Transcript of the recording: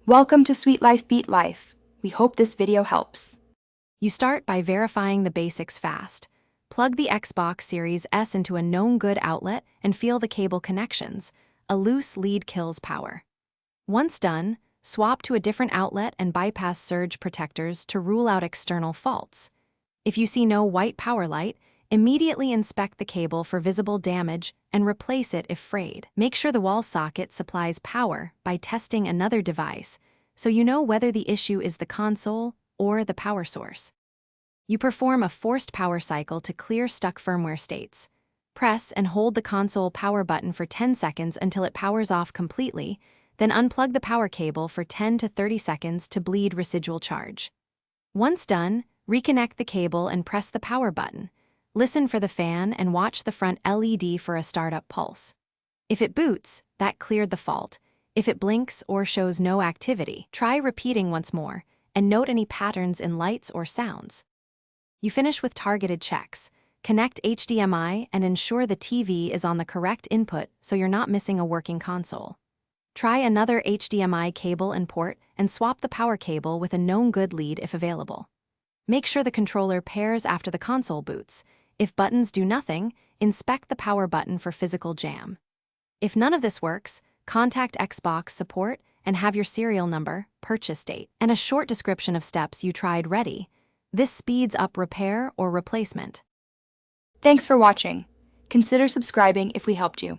Welcome to Sweet Life Beat Life. We hope this video helps. You start by verifying the basics fast. Plug the Xbox Series S into a known good outlet and feel the cable connections. A loose lead kills power. Once done, swap to a different outlet and bypass surge protectors to rule out external faults. If you see no white power light, immediately inspect the cable for visible damage and replace it if frayed. Make sure the wall socket supplies power by testing another device, so you know whether the issue is the console or the power source. You perform a forced power cycle to clear stuck firmware states. Press and hold the console power button for 10 seconds until it powers off completely, then unplug the power cable for 10 to 30 seconds to bleed residual charge. Once done, reconnect the cable and press the power button. Listen for the fan and watch the front LED for a startup pulse. If it boots, that cleared the fault. If it blinks or shows no activity, try repeating once more and note any patterns in lights or sounds. You finish with targeted checks. Connect HDMI and ensure the TV is on the correct input so you're not missing a working console. Try another HDMI cable and port and swap the power cable with a known good lead if available. Make sure the controller pairs after the console boots. If buttons do nothing, inspect the power button for physical jam. If none of this works, contact Xbox support and have your serial number, purchase date, and a short description of steps you tried ready. This speeds up repair or replacement. Thanks for watching. Consider subscribing if we helped you.